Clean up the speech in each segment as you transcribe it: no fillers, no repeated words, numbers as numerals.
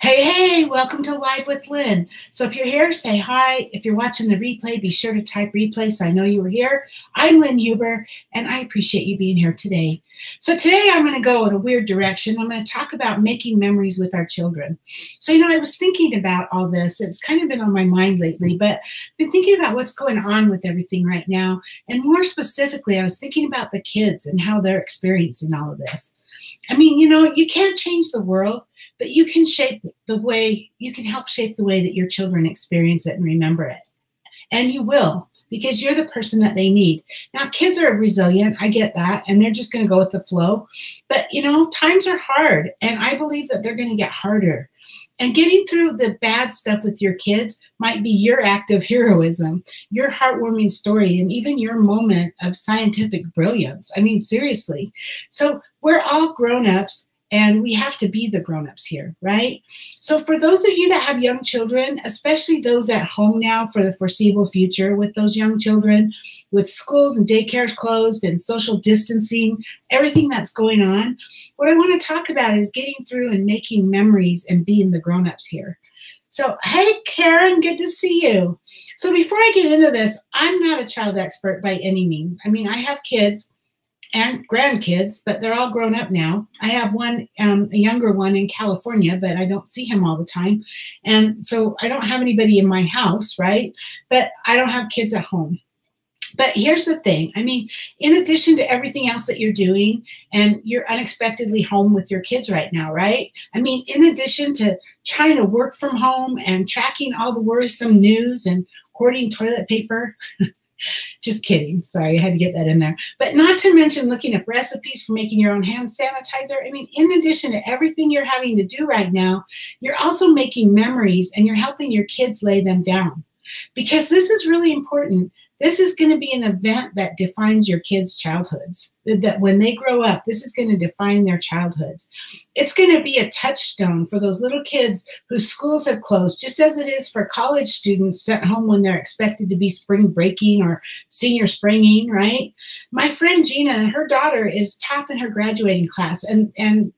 Hey, hey, welcome to Live with Lynn. So if you're here, say hi. If you're watching the replay, be sure to type replay so I know you were here. I'm Lynn Huber, and I appreciate you being here today. So today I'm going to go in a weird direction. I'm going to talk about making memories with our children. So, I was thinking about all this. It's kind of been on my mind lately, but I've been thinking about what's going on with everything right now. And more specifically, I was thinking about the kids and how they're experiencing all of this. You can't change the world, but you can help shape the way that your children experience it and remember it. And you will, because you're the person that they need. Now, kids are resilient, I get that, and they're just going to go with the flow. But, times are hard, and I believe that they're going to get harder. And getting through the bad stuff with your kids might be your act of heroism, your heartwarming story, and even your moment of scientific brilliance. Seriously. So we're all grown-ups, and we have to be the grown-ups here, right? So for those of you that have young children, especially those at home now for the foreseeable future with those young children, with schools and daycares closed and social distancing, everything that's going on, what I want to talk about is getting through and making memories and being the grown-ups here. So, hey, Karen, good to see you. So before I get into this, I'm not a child expert by any means. I have kids and grandkids, but they're all grown up now. I have one, a younger one in California, but I don't see him all the time. And so I don't have anybody in my house, right? But I don't have kids at home. But here's the thing. In addition to everything else that you're doing, and you're unexpectedly home with your kids right now, right? In addition to trying to work from home and tracking all the worrisome news and hoarding toilet paper, just kidding. Sorry, I had to get that in there. But not to mention looking up recipes for making your own hand sanitizer. In addition to everything you're having to do right now, you're also making memories and you're helping your kids lay them down. Because this is really important. This is going to be an event that defines your kids' childhoods. That when they grow up, this is going to define their childhoods. It's going to be a touchstone for those little kids whose schools have closed, just as it is for college students sent home when they're expected to be spring breaking or senior springing, right? My friend Gina, her daughter is top in her graduating class, and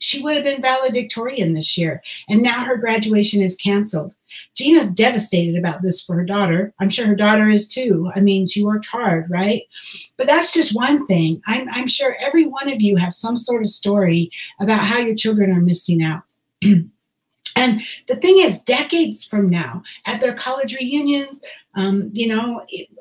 she would have been valedictorian this year, and now her graduation is canceled. Gina's devastated about this for her daughter. I'm sure her daughter is too. She worked hard, right? But that's just one thing. I'm sure every one of you have some sort of story about how your children are missing out. And the thing is, decades from now, at their college reunions,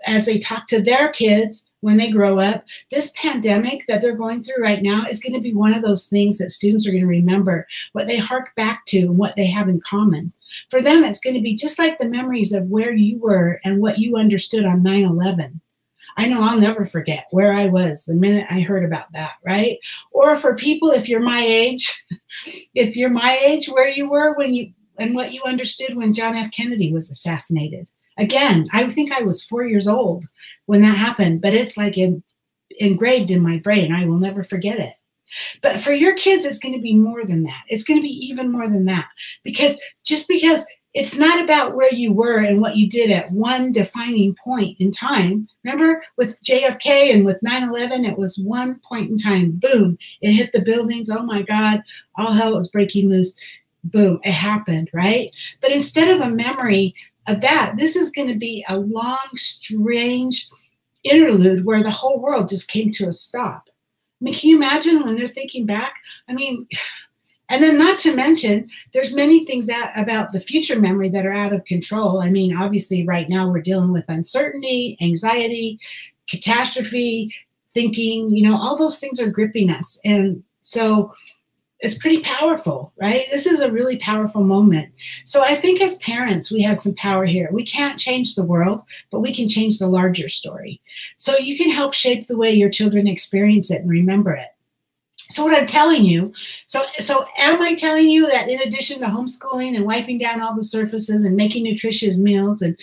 as they talk to their kids, when they grow up, this pandemic that they're going through right now is going to be one of those things that students are going to remember, what they hark back to and what they have in common. For them, it's going to be just like the memories of where you were and what you understood on 9/11. I know I'll never forget where I was the minute I heard about that, right? Or for people, if you're my age, where you were and what you understood when John F. Kennedy was assassinated. Again, I think I was 4 years old when that happened, but it's like engraved in my brain. I will never forget it. But for your kids, it's going to be more than that. It's going to be even more than that. Because it's not about where you were and what you did at one defining point in time. Remember with JFK and with 9/11, it was one point in time. Boom, it hit the buildings. Oh my God, all hell was breaking loose. Boom, it happened, right? But instead of a memory of that, this is going to be a long, strange interlude where the whole world just came to a stop. Can you imagine when they're thinking back? And then not to mention, there's many things about the future memory that are out of control. Obviously right now we're dealing with uncertainty, anxiety, catastrophe, thinking, all those things are gripping us. And so it's pretty powerful, right? This is a really powerful moment. So I think as parents, we have some power here. We can't change the world, but we can change the larger story. So you can help shape the way your children experience it and remember it. So what I'm telling you, so am I telling you that in addition to homeschooling and wiping down all the surfaces and making nutritious meals and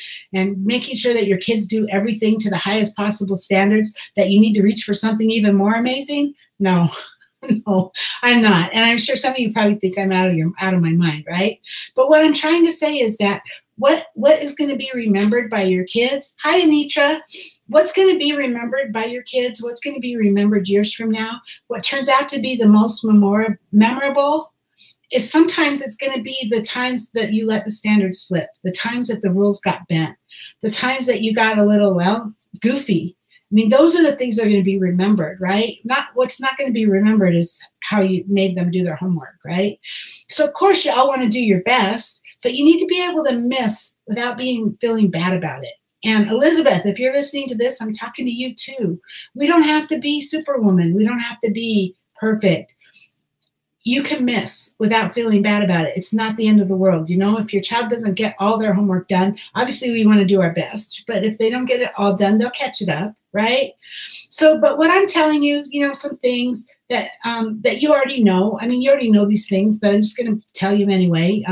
making sure that your kids do everything to the highest possible standards, that you need to reach for something even more amazing? No. No, I'm not. And I'm sure some of you probably think I'm out of my mind, right? But what I'm trying to say is that what is going to be remembered by your kids? Hi, Anitra. What's going to be remembered by your kids? What's going to be remembered years from now? What turns out to be the most memorable is sometimes it's going to be the times that you let the standards slip, the times that the rules got bent, the times that you got a little, well, goofy. I mean, those are the things that are going to be remembered, right? What's not going to be remembered is how you made them do their homework, right? So of course you all want to do your best, but you need to be able to miss without feeling bad about it. And Elizabeth, if you're listening to this, I'm talking to you too. We don't have to be superwoman. We don't have to be perfect. You can miss without feeling bad about it. It's not the end of the world. You know, if your child doesn't get all their homework done, obviously we want to do our best, but if they don't get it all done, they'll catch it up, right? So, but what I'm telling you, you know, some things that that you already know. I mean, you already know these things, but I'm just going to tell you anyway.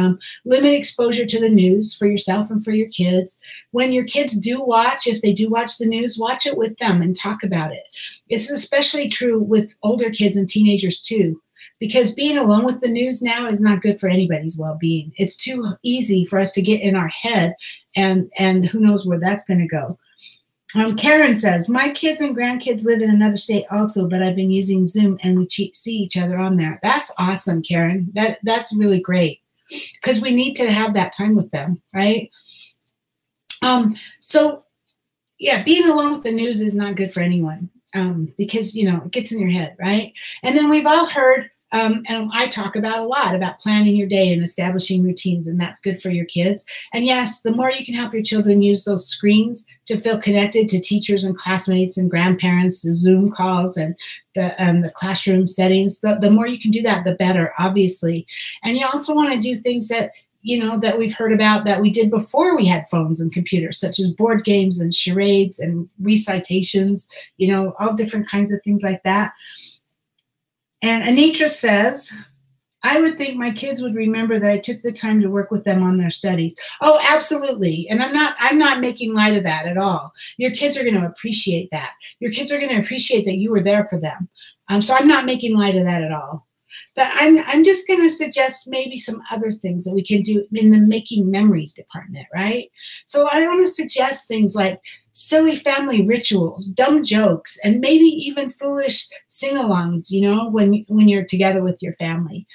Limit exposure to the news for yourself and for your kids. When your kids do watch, if they do watch the news, watch it with them and talk about it. It's especially true with older kids and teenagers too, because being alone with the news now is not good for anybody's well-being. It's too easy for us to get in our head, and who knows where that's going to go. Karen says, my kids and grandkids live in another state also, but I've been using Zoom and we see each other on there. That's awesome, Karen. That's really great, because we need to have that time with them, right? So yeah, being alone with the news is not good for anyone, because, you know, it gets in your head, right? And then we've all heard, and I talk about a lot about planning your day and establishing routines, and that's good for your kids. And yes, the more you can help your children use those screens to feel connected to teachers and classmates and grandparents, the Zoom calls and the classroom settings, the more you can do that, the better, obviously. And you also want to do things that, you know, that we've heard about that we did before we had phones and computers, such as board games and charades and recitations, you know, all different kinds of things like that. And Anitra says, I would think my kids would remember that I took the time to work with them on their studies. Oh, absolutely. And I'm not making light of that at all. Your kids are going to appreciate that. Your kids are going to appreciate that you were there for them. So I'm not making light of that at all. But I'm just going to suggest maybe some other things that we can do in the making memories department, right? So I want to suggest things like silly family rituals, dumb jokes, and maybe even foolish sing-alongs, you know, when you're together with your family.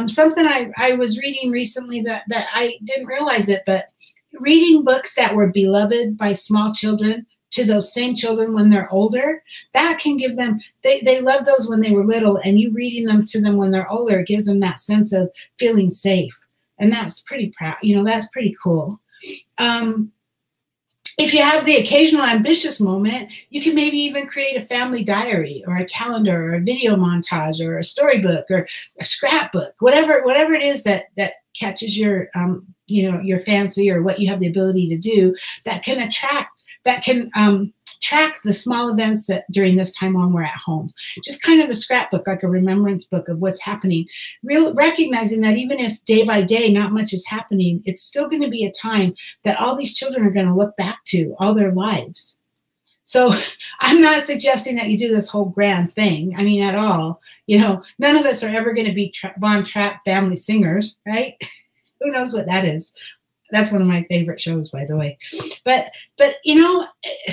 Something I was reading recently that I didn't realize it, but reading books that were beloved by small children to those same children when they're older, that can give them, they love those when they were little, and you reading them to them when they're older, it gives them that sense of feeling safe. And that's pretty proud, you know, that's pretty cool. If you have the occasional ambitious moment, you can maybe even create a family diary or a calendar or a video montage or a storybook or a scrapbook, whatever it is that catches your, you know, your fancy, or what you have the ability to do that can track the small events that during this time when we're at home. Just kind of a scrapbook, like a remembrance book of what's happening. Recognizing that even if day by day not much is happening, it's still going to be a time that all these children are going to look back to all their lives. So I'm not suggesting that you do this whole grand thing. I mean, at all. You know, none of us are ever going to be Von Trapp family singers, right? Who knows what that is? That's one of my favorite shows, by the way. But you know,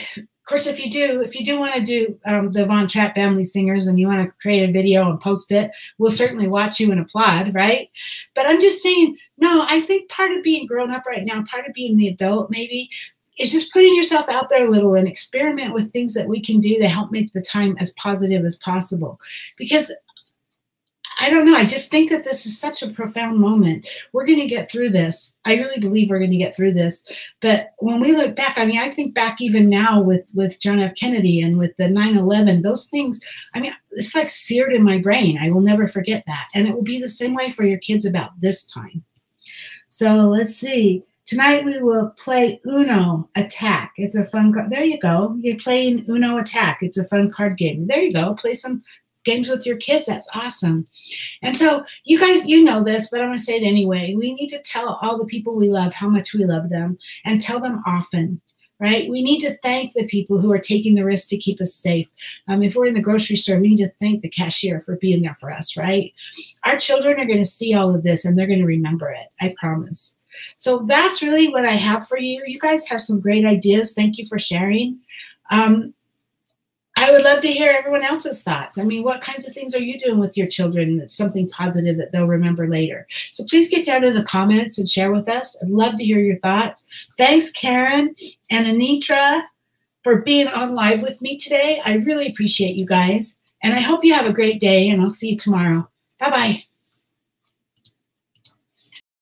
of course, if you do want to do the Von Trapp family singers and you want to create a video and post it, we'll certainly watch you and applaud, right? But I'm just saying, no, I think part of being grown up right now, part of being the adult maybe, is just putting yourself out there a little and experiment with things that we can do to help make the time as positive as possible. Because I don't know, I just think that this is such a profound moment. We're going to get through this. I really believe we're going to get through this. But when we look back, I mean, I think back even now with John F. Kennedy and with the 9/11, those things, I mean, it's like seared in my brain. I will never forget that. And it will be the same way for your kids about this time. So let's see. Tonight we will play Uno Attack. It's a fun card. There you go. You're playing Uno Attack. It's a fun card game. There you go. Play some games with your kids. That's awesome. And so you guys, you know this, but I'm going to say it anyway. We need to tell all the people we love how much we love them, and tell them often, right? We need to thank the people who are taking the risk to keep us safe. If we're in the grocery store, we need to thank the cashier for being there for us, right? Our children are going to see all of this and they're going to remember it. I promise. So that's really what I have for you. You guys have some great ideas. Thank you for sharing. I would love to hear everyone else's thoughts. I mean, what kinds of things are you doing with your children that's something positive that they'll remember later? So please get down in the comments and share with us. I'd love to hear your thoughts. Thanks, Karen and Anitra, for being on live with me today. I really appreciate you guys. And I hope you have a great day, and I'll see you tomorrow. Bye-bye.